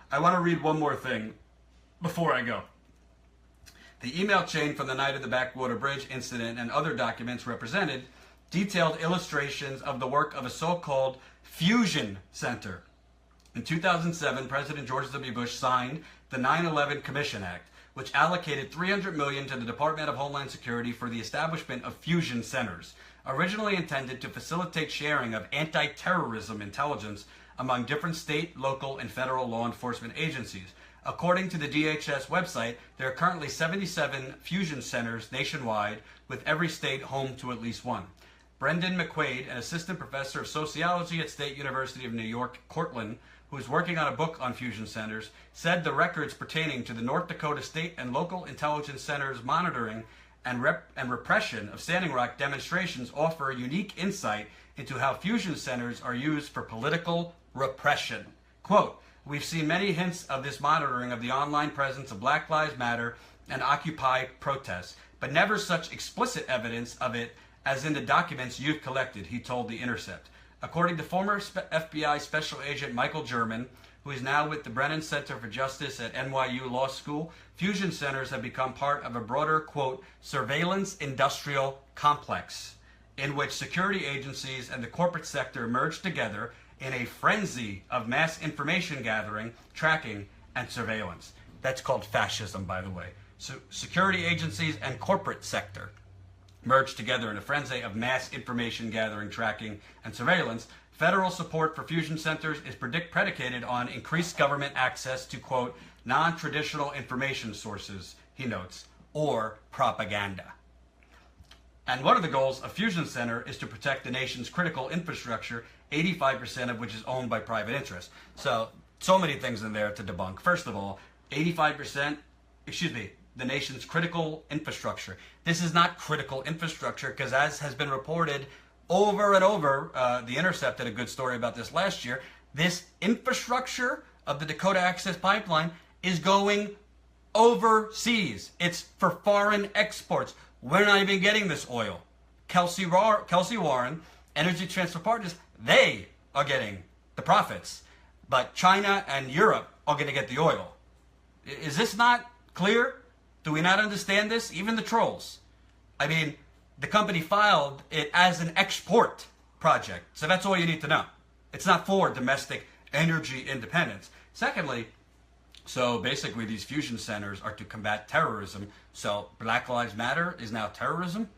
I want to read one more thing before I go. The email chain from the night of the Backwater Bridge incident and other documents represented detailed illustrations of the work of a so-called fusion center. In 2007, President George W. Bush signed the 9/11 Commission Act, which allocated $300 million to the Department of Homeland Security for the establishment of fusion centers, originally intended to facilitate sharing of anti-terrorism intelligence among different state, local, and federal law enforcement agencies. According to the DHS website, there are currently 77 fusion centers nationwide, with every state home to at least one. Brendan McQuaid, an assistant professor of sociology at State University of New York, Cortland, who is working on a book on fusion centers, said the records pertaining to the North Dakota State and local intelligence centers monitoring and repression of Standing Rock demonstrations offer unique insight into how fusion centers are used for political repression. Quote, "We've seen many hints of this monitoring of the online presence of Black Lives Matter and Occupy protests, but never such explicit evidence of it as in the documents you've collected," he told The Intercept. According to former FBI Special Agent Michael German, who is now with the Brennan Center for Justice at NYU Law School, fusion centers have become part of a broader, quote, surveillance industrial complex, in which security agencies and the corporate sector merge together in a frenzy of mass information gathering, tracking, and surveillance. That's called fascism, by the way. So security agencies and corporate sector merge together in a frenzy of mass information gathering, tracking, and surveillance. Federal support for fusion centers is predicated on increased government access to, quote, non-traditional information sources, he notes, or propaganda. And one of the goals of Fusion Center is to protect the nation's critical infrastructure, 85% of which is owned by private interests. So many things in there to debunk. First of all, 85%, the nation's critical infrastructure. This is not critical infrastructure because, as has been reported over and over, The Intercept did a good story about this last year, this infrastructure of the Dakota Access Pipeline is going overseas. It's for foreign exports. We're not even getting this oil. Kelsey Warren, Energy Transfer Partners, they are getting the profits. But China and Europe are going to get the oil. Is this not clear? Do we not understand this? Even the trolls. I mean, the company filed it as an export project. So that's all you need to know. It's not for domestic energy independence. Secondly, so basically these fusion centers are to combat terrorism. So Black Lives Matter is now terrorism?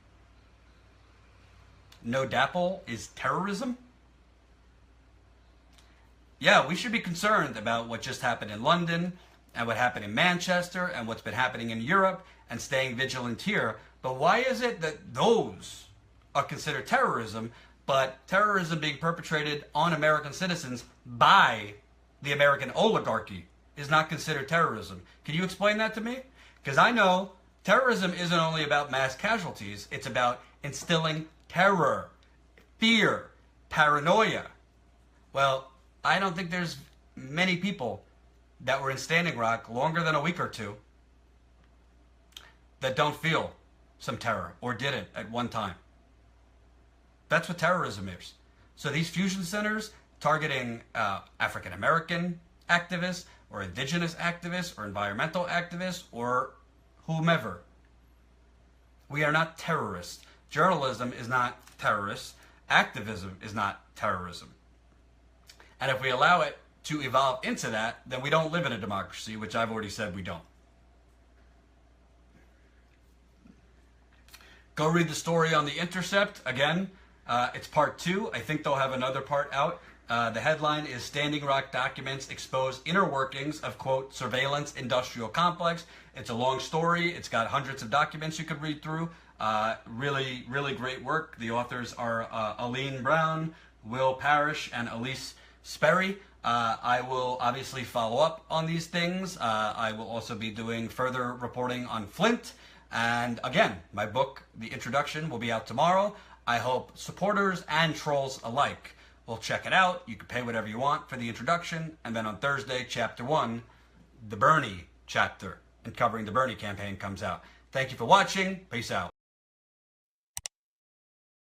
No DAPL is terrorism? Yeah, we should be concerned about what just happened in London and what happened in Manchester and what's been happening in Europe and staying vigilant here. But why is it that those are considered terrorism, but terrorism being perpetrated on American citizens by the American oligarchy is not considered terrorism? Can you explain that to me? Because I know terrorism isn't only about mass casualties, it's about instilling terror, fear, paranoia. Well, I don't think there's many people that were in Standing Rock longer than a week or two that don't feel some terror or didn't at one time. That's what terrorism is. So these fusion centers targeting African American activists or indigenous activists or environmental activists or whomever. We are not terrorists. Journalism is not terrorist. Activism is not terrorism. And if we allow it to evolve into that, then we don't live in a democracy, which I've already said we don't. Go read the story on The Intercept. Again, it's part 2. I think they'll have another part out. The headline is Standing Rock Documents Expose Inner Workings of, quote, Surveillance Industrial Complex. It's a long story. It's got hundreds of documents you could read through. Really, really great work. The authors are Aline Brown, Will Parrish, and Elise Sperry. I will obviously follow up on these things. I will also be doing further reporting on Flint. And again, my book, The Introduction, will be out tomorrow. I hope supporters and trolls alike will check it out. You can pay whatever you want for the introduction. And then on Thursday, Chapter 1, the Bernie chapter, and covering the Bernie campaign comes out. Thank you for watching. Peace out.